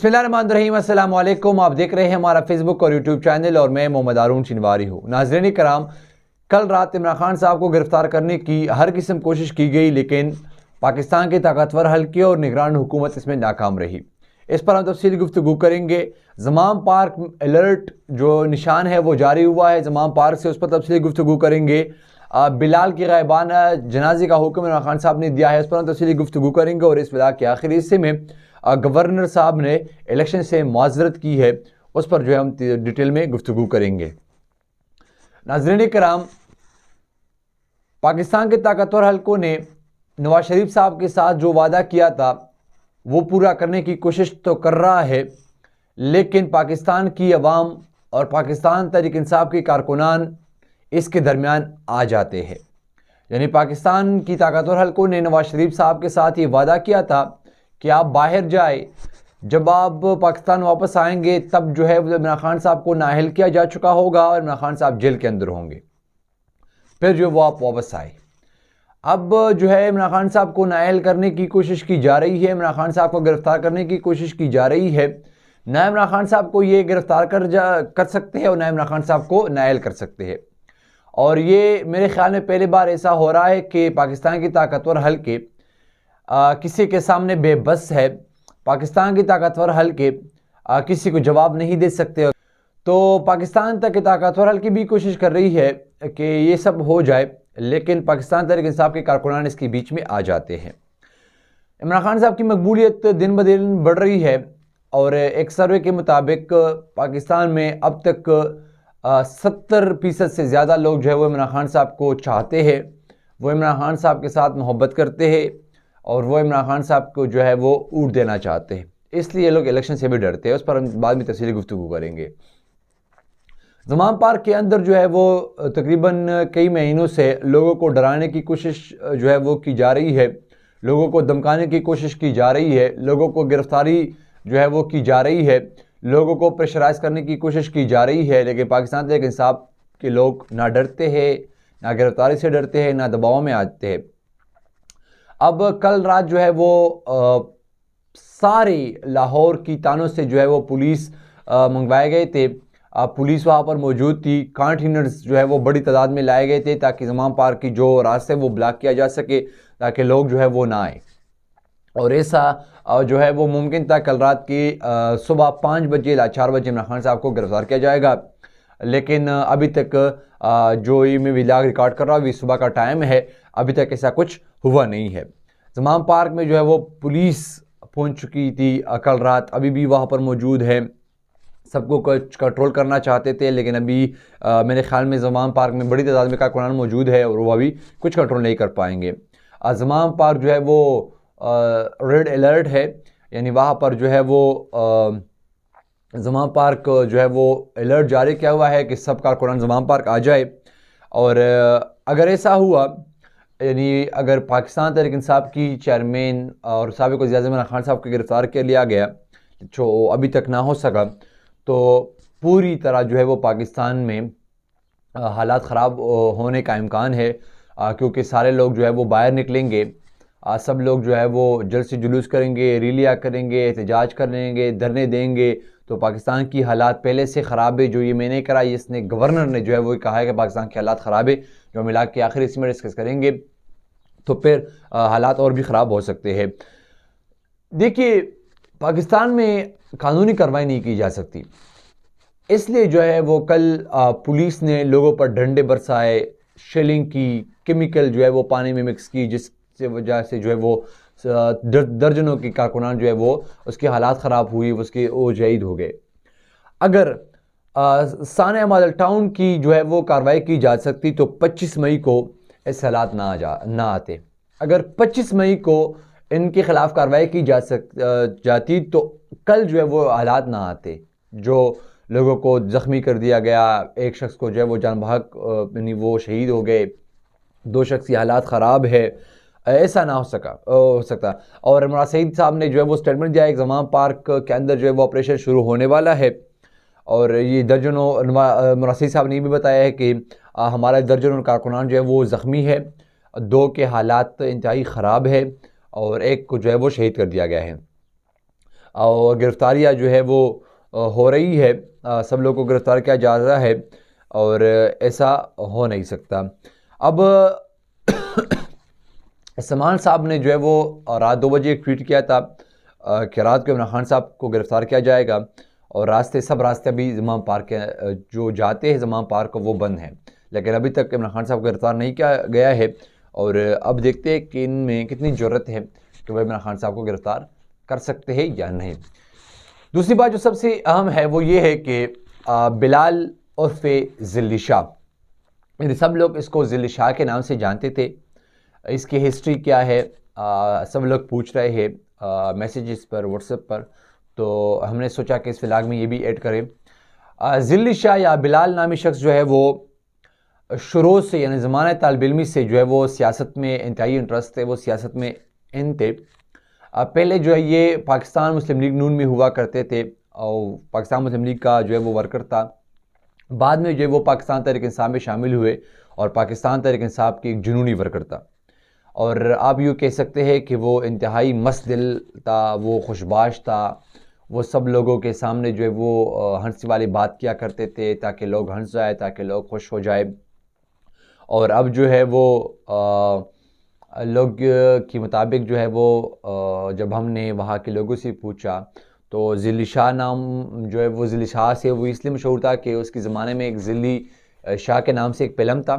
बिस्मिल्लाहिर्रहमानिर्रहीम, अस्सलाम वालेकुम। आप देख रहे हैं हमारा फेसबुक और यूट्यूब चैनल और मैं मोहम्मद हारून चिनवारी हूँ। नाज़रीन कराम, कल रात इमरान खान साहब को गिरफ्तार करने की हर किस्म कोशिश की गई, लेकिन पाकिस्तान की ताकतवर हल्के और निगरान हुकूमत इसमें नाकाम रही। इस पर हम तफसीली गुफ्तगू करेंगे। ज़माम पार्क अलर्ट जो निशान है वो जारी हुआ है ज़माम पार्क से, उस पर तफसीली गुफ्तगू करेंगे। बिलाल की गायबाना जनाजे का हुक्म इमरान खान साहब ने दिया है, उस पर हम तफसीली गुफ्तगू करेंगे। और इस व्लॉग के आखिरी हिस्से में गवर्नर साहब ने इलेक्शन से मुआज़रत की है, उस पर जो है हम डिटेल में गुफ्तगू करेंगे। नाज़रीन कराम, पाकिस्तान के ताकतवर हल्कों ने नवाज शरीफ साहब के साथ जो वादा किया था वो पूरा करने की कोशिश तो कर रहा है, लेकिन पाकिस्तान की अवाम और पाकिस्तान तहरीक इंसाफ के कारकुनान इसके दरमियान आ जाते हैं। यानी पाकिस्तान की ताकतवर हल्कों ने नवाज शरीफ साहब के साथ ये वादा किया था कि आप बाहर जाए, जब आप पाकिस्तान वापस आएंगे तब जो है इमरान खान साहब को नाअहल किया जा चुका होगा और इमरान खान साहब जेल के अंदर होंगे, फिर जो वो आप वापस आए। अब जो है इमरान खान साहब को नाअहल करने की कोशिश की जा रही है, इमरान खान साहब को गिरफ्तार करने की कोशिश की जा रही है। ना इमरान खान साहब को ये गिरफ्तार कर सकते हैं और ना इमरान खान साहब को नाअहल कर सकते हैं। और ये मेरे ख्याल में पहली बार ऐसा हो रहा है कि पाकिस्तान की ताकतवर हल्के किसी के सामने बेबस है। पाकिस्तान की ताकतवर हल्के किसी को जवाब नहीं दे सकते। तो पाकिस्तान तक की ताकतवर हल्के भी कोशिश कर रही है कि ये सब हो जाए, लेकिन पाकिस्तान तहरीक इंसाफ के कारकुनान इसके बीच में आ जाते हैं। इमरान खान साहब की मकबूलियत दिन ब दिन बढ़ रही है और एक सर्वे के मुताबिक पाकिस्तान में अब तक 70% से ज़्यादा लोग जो है वो इमरान खान साहब को चाहते हैं, वो इमरान खान साहब के साथ मोहब्बत करते हैं और वो इमरान खान साहब को जो है वो ऊट देना चाहते हैं। इसलिए लोग इलेक्शन से भी डरते हैं, उस पर हम बाद में तफसीली गुफ्तगू करेंगे। ज़माम पार्क के अंदर जो है वो तकरीबन कई महीनों से लोगों को डराने की कोशिश जो है वो की जा रही है, लोगों को धमकाने की कोशिश की जा रही है, लोगों को गिरफ्तारी जो है वो की जा रही है, लोगों को प्रेशराइज करने की कोशिश की जा रही है। लेकिन पाकिस्तान तहरीक इंसाफ के लोग ना डरते हैं, ना गिरफ्तारी से डरते हैं, ना दबाव में आते हैं। अब कल रात जो है वो सारे लाहौर की तानों से जो है वो पुलिस मंगवाए गए थे। पुलिस वहाँ पर मौजूद थी, कंटेनर्स जो है वो बड़ी तादाद में लाए गए थे ताकि ज़माम पार्क की जो रास्ते वो ब्लॉक किया जा सके, ताकि लोग जो है वो ना आए। और ऐसा जो है वो मुमकिन था कल रात की सुबह 5 बजे या 4 बजे इमरान खान साहब को गिरफ्तार किया जाएगा, लेकिन अभी तक जो ये मैं व्लॉग रिकॉर्ड कर रहा हूँ, सुबह का टाइम है, अभी तक ऐसा कुछ हुआ नहीं है। ज़माम पार्क में जो है वो पुलिस पहुंच चुकी थी कल रात, अभी भी वहाँ पर मौजूद है, सबको कंट्रोल करना चाहते थे, लेकिन अभी मेरे ख्याल में ज़माम पार्क में बड़ी तादाद में कारकुनान मौजूद है और वो अभी कुछ कंट्रोल नहीं कर पाएंगे। ज़माम पार्क जो है वो रेड अलर्ट है, यानी वहाँ पर जो है वो ज़माम पार्क जो है वो अलर्ट जारी किया हुआ है कि सब कारकुनान ज़माम पार्क आ जाए। और अगर ऐसा हुआ, यानी अगर पाकिस्तान तहरीक इंसाफ की चेयरमैन और साबिक़ वज़ीर-ए-आज़म इमरान खान साहब को गिरफ़्तार कर लिया गया, जो अभी तक ना हो सका, तो पूरी तरह जो है वो पाकिस्तान में हालात ख़राब होने का इम्कान है, क्योंकि सारे लोग जो है वो बाहर निकलेंगे, सब लोग जो है वो जल्द से जुलूस करेंगे, रैलियाँ करेंगे, एहतजाज करेंगे, धरने देंगे। तो पाकिस्तान की हालात पहले से ख़राब है, जो ये मैंने करा, इसने गवर्नर ने जो है वो कहा है कि पाकिस्तान के हालात ख़राब है, जो मिला के आखिर इसमें डिस्कस करेंगे, तो फिर हालात और भी ख़राब हो सकते हैं। देखिए, पाकिस्तान में कानूनी कार्रवाई नहीं की जा सकती, इसलिए जो है वो कल पुलिस ने लोगों पर डंडे बरसाए, शेलिंग की, केमिकल जो है वो पानी में मिक्स की, जिससे वजह से जो है वो दर्जनों की कारकुनान जो है वो उसके हालात ख़राब हुई, उसके वो शहीद हो गए। अगर साना मॉडल टाउन की जो है वो कार्रवाई की जा सकती तो 25 मई को ऐसे हालात ना आते। अगर 25 मई को इनके ख़िलाफ़ कार्रवाई की जाती तो कल जो है वो हालात ना आते, जो लोगों को ज़ख्मी कर दिया गया, एक शख्स को जो है वो जान बहक यानी वो शहीद हो गए, 2 शख्स की हालात ख़राब है, ऐसा ना हो सकता। और मुराद सईद साहब ने जो है वो स्टेटमेंट दिया, एक ज़माम पार्क के अंदर जो है वो ऑपरेशन शुरू होने वाला है। और ये दर्जनों मुराद सईद साहब ने भी बताया है कि हमारा दर्जनों कारकुनान जो है वो ज़ख्मी है, 2 के हालात इंतहाई ख़राब है और एक को जो है वो शहीद कर दिया गया है। और गिरफ्तारियाँ जो है वो हो रही है, सब लोगों को गिरफ्तार किया जा रहा है और ऐसा हो नहीं सकता। अब सलमान साहब ने जो है वो रात 2 बजे एक ट्वीट किया था कि रात को इमरान खान साहब को गिरफ्तार किया जाएगा और सब रास्ते अभी ज़माम पार्क के जो जाते हैं ज़माम पार्क वो बंद हैं, लेकिन अभी तक इमरान खान साहब को गिरफ्तार नहीं किया गया है। और अब देखते हैं कि इनमें कितनी ज़रूरत है कि वह इमरान खान साहब को गिरफ्तार कर सकते हैं या नहीं। दूसरी बात जो सबसे अहम है वो ये है कि बिलाल उर्फ़े ज़िल्ली शाह, यदि सब लोग इसको ज़िल्ली शाह के नाम से जानते थे। इसकी हिस्ट्री क्या है, सब लोग पूछ रहे हैं मैसेजेस पर, व्हाट्सएप पर, तो हमने सोचा कि इस व्लॉग में ये भी ऐड करें। ज़िल्ली शाह या बिलाल नामी शख्स जो है वो शुरू से यानी ज़माने तालिब इल्मी से जो है वो सियासत में इंतहाई इंटरेस्ट थे, वो सियासत में इन थे। पहले जो है ये पाकिस्तान मुस्लिम लीग नून में हुआ करते थे और पाकिस्तान मुस्लिम लीग का जो है वो वर्कर था। बाद में जो है वो पाकिस्तान तहरीक इंसाफ में शामिल हुए और पाकिस्तान तहरीक इंसाफ की एक जुनूनी वर्कर था। और आप यूँ कह सकते हैं कि वो इंतहाई मस्त दिल था, वो खुशबाश था, वो सब लोगों के सामने जो है वो हंसी वाली बात किया करते थे ताकि लोग हंस जाए, ताकि लोग खुश हो जाए। और अब जो है वो लोग के मुताबिक जो है वो जब हमने वहाँ के लोगों से पूछा तो ज़िल्ली शाह नाम जो है वो ज़िल्ली शाह से वो इसलिए मशहूर था कि उसके ज़माने में एक ज़िल्ली शाह के नाम से एक फिल्म था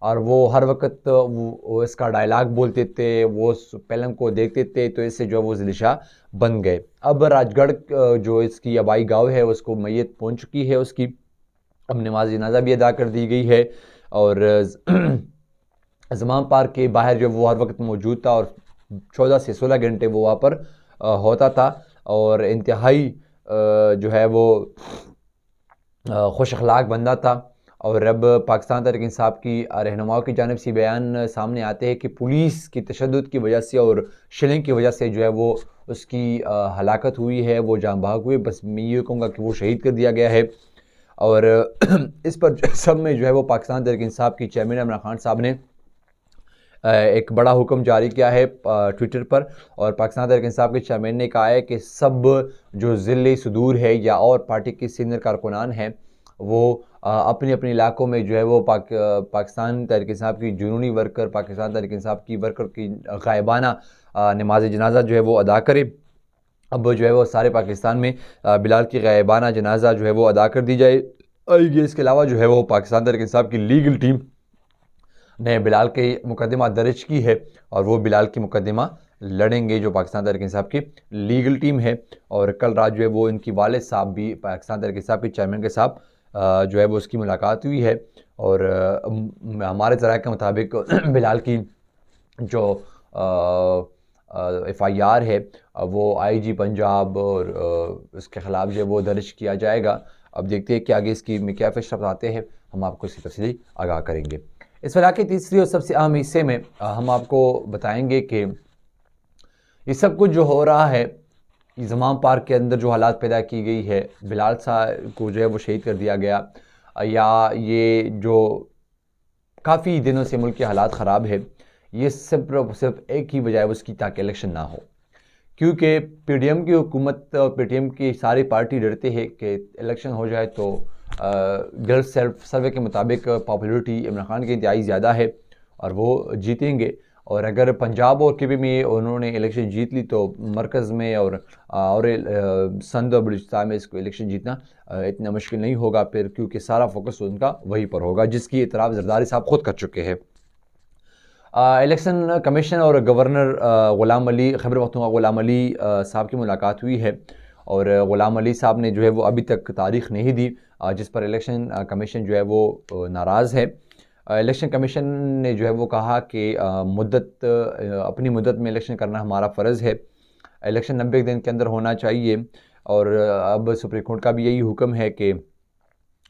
और वो हर वक्त वो इसका डायलॉग बोलते थे, वो उस फिल्म को देखते थे, तो इससे जो है वो ज़िल्ली शाह बन गए। अब राजगढ़ जो इसकी आबाई गाँव है उसको मैयत पहुँच चुकी है उसकी, अब नमाज जनाजा भी अदा कर दी गई है और ज़माम पार्क के बाहर जो वो हर वक्त मौजूद था और 14 से 16 घंटे वो वहाँ पर होता था और इंतहाई जो है वो खुश अखलाक बंदा था। और अब पाकिस्तान तहरीक इंसाफ की रहनुमाओं की जानिब से बयान सामने आते हैं कि पुलिस की तशद्दुद की वजह से और शिलिंग की वजह से जो है वो उसकी हलाकत हुई है, वो जान भाग हुए। बस मैं ये कहूँगा कि वो शहीद कर दिया गया है। और इस पर सब में जो है वो पाकिस्तान तहरीक इंसाफ की चेयरमैन इमरान खान साहब ने एक बड़ा हुक्म जारी किया है ट्विटर पर और पाकिस्तान तहरीक इंसाफ के चेयरमैन ने कहा है कि सब जो ज़िले सुदूर है या और पार्टी के सीनियर कारकुनान हैं वो अपने अपने इलाकों में जो है वो पाकिस्तान तहरीक इंसाफ की जुनूनी वर्कर, पाकिस्तान तहरीक इंसाफ की वर्कर की गायबाना नमाज जनाजा जो है वो अदा करे। अब जो है वो सारे पाकिस्तान में बिलाल की गायबाना जनाजा जो है वो अदा कर दी जाएगी। इसके अलावा जो है वो पाकिस्तान तहरीक इंसाफ की लीगल टीम ने बिलाल के मुकदमा दर्ज की है और वो बिलाल की मुकदमा लड़ेंगे, जो पाकिस्तान तहरीक इंसाफ की लीगल टीम है। और कल रात जो है वो इनकी वालिद साहब भी पाकिस्तान तहरीक इंसाफ के चेयरमैन के साथ जो है वो उसकी मुलाकात हुई है और हमारे ज़राए के मुताबिक बिलाल की जो FIR है वो IG पंजाब और उसके ख़िलाफ़ जो है वो दर्ज किया जाएगा। अब देखते हैं कि आगे इसकी में क्या फैसला आते हैं, हम आपको इसकी तफसीली आगाह करेंगे। इस वक़्त के तीसरी और सबसे अहम हिस्से में हम आपको बताएंगे कि ये सब कुछ जो हो रहा है, ज़माम पार्क के अंदर जो हालात पैदा की गई है, बिलाल साहब को जो है वो शहीद कर दिया गया, या ये जो काफ़ी दिनों से मुल्क के हालात ख़राब है, ये सिर्फ एक ही वजह है उसकी, ताकि इलेक्शन ना हो। क्योंकि PTM की हुकूमत, PTM की सारी पार्टी डरते हैं कि इलेक्शन हो जाए तो गल्फ सेल्फ सर्वे के मुताबिक पॉपुलरिटी इमरान खान की इंतहाई ज़्यादा है और वो जीतेंगे। और अगर पंजाब और KP में उन्होंने इलेक्शन जीत ली तो मरकज़ में और सिंध और बलूचिस्तान में इसको इलेक्शन जीतना इतना मुश्किल नहीं होगा फिर, क्योंकि सारा फोकस उनका वहीं पर होगा, जिसकी इतराफ़ ज़रदारी साहब ख़ुद कर चुके हैं। इलेक्शन कमीशन और गवर्नर ग़ुलाम अली, खैबर पख्तूनख्वा ग़ुलाम अली साहब की मुलाकात हुई है और ग़ुलाम अली साहब ने जो है वो अभी तक तारीख़ नहीं दी, जिस पर इलेक्शन कमीशन जो है वो नाराज़ है। इलेक्शन कमीशन ने जो है वो कहा कि अपनी मुद्दत में इलेक्शन करना हमारा फ़र्ज़ है, इलेक्शन 90 दिन के अंदर होना चाहिए। और अब सुप्रीम कोर्ट का भी यही हुक्म है कि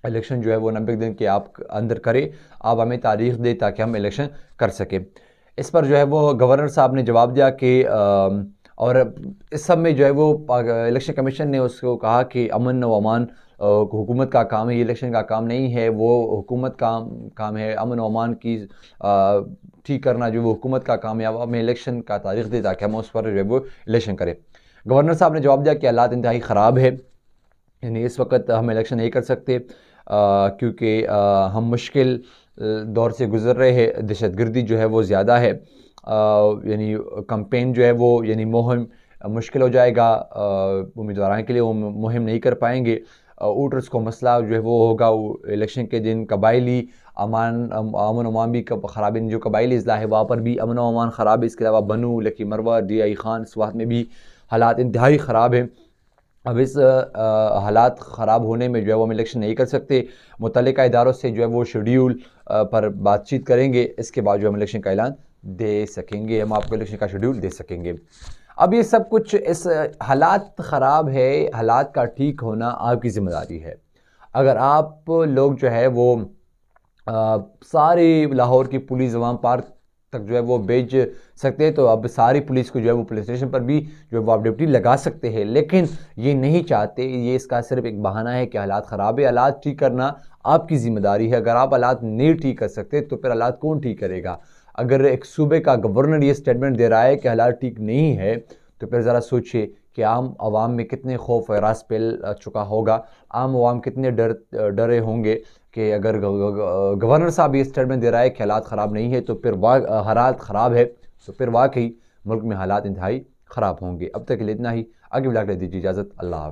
इलेक्शन जो है वो 90 दिन के आप अंदर करें, आप हमें तारीख़ दे ताकि हम इलेक्शन कर सकें। इस पर जो है वो गवर्नर साहब ने जवाब दिया कि और इस सब में जो है वो इलेक्शन कमीशन ने उसको कहा कि अमन व अमान हुकूमत का काम है, ये इलेक्शन का काम नहीं है, वो हुकूमत का काम है अमन व अमान की ठीक करना, जो वो हुकूमत का काम है। अब हमें इलेक्शन का तारीख़ दे ताकि हम उस पर जो है वो इलेक्शन करें। गवर्नर साहब ने जवाब दिया कि हालात इंतहाई ख़राब है, यानी इस वक्त हम इलेक्शन नहीं कर सकते क्योंकि हम मुश्किल दौर से गुज़र रहे हैं, दहशतगर्दी जो है वो ज़्यादा है, यानी कैंपेन जो है वो यानी मुहिम मुश्किल हो जाएगा, उम्मीदवारों के लिए वो मुहिम नहीं कर पाएंगे, वोटर्स को मसला जो है वो होगा इलेक्शन के दिन, कबायली अमन अमान भी ख़राब है, जो कबायली अजला है वहाँ पर भी अमन अमान ख़राब है, इसके अलावा बनू, लकी मरवा, DI खान स्वात में भी हालात इंतहाई ख़राब है। अब इस हालात ख़राब होने में जो है वो हम इलेक्शन नहीं कर सकते, मुतल्लिका इदारों से जो है वो शेड्यूल पर बातचीत करेंगे, इसके बाद जो हम इलेक्शन का ऐलान दे सकेंगे, हम आपको इलेक्शन का शेड्यूल दे सकेंगे। अब ये सब कुछ इस हालात ख़राब है, हालात का ठीक होना आपकी ज़िम्मेदारी है। अगर आप लोग जो है वो सारी लाहौर की पुलिस अवाम पार्क तक जो है वो भेज सकते हैं, तो अब सारी पुलिस को जो है वो पुलिस स्टेशन पर भी जो है वो आप ड्यूटी लगा सकते हैं, लेकिन ये नहीं चाहते, ये इसका सिर्फ एक बहाना है कि हालात ख़राब है। हालात ठीक करना आपकी ज़िम्मेदारी है। अगर आप हालात नहीं ठीक कर सकते तो फिर हालात कौन ठीक करेगा? अगर एक सूबे का गवर्नर ये स्टेटमेंट दे रहा है कि हालात ठीक नहीं है, तो फिर ज़रा सोचिए कि आम आवाम में कितने खौफ हरास फैल चुका होगा, आम आवाम कितने डरे होंगे कि अगर गवर्नर साहब ये स्टेटमेंट दे रहा है कि हालात ख़राब नहीं है, तो फिर हालात ख़राब है, तो फिर वाकई मुल्क में हालात इंतहाई ख़राब होंगे। अब तक के लिए इतना ही, आगे ब्लॉग ले दीजिए इजाज़त, अल्लाह हाफ़िज़।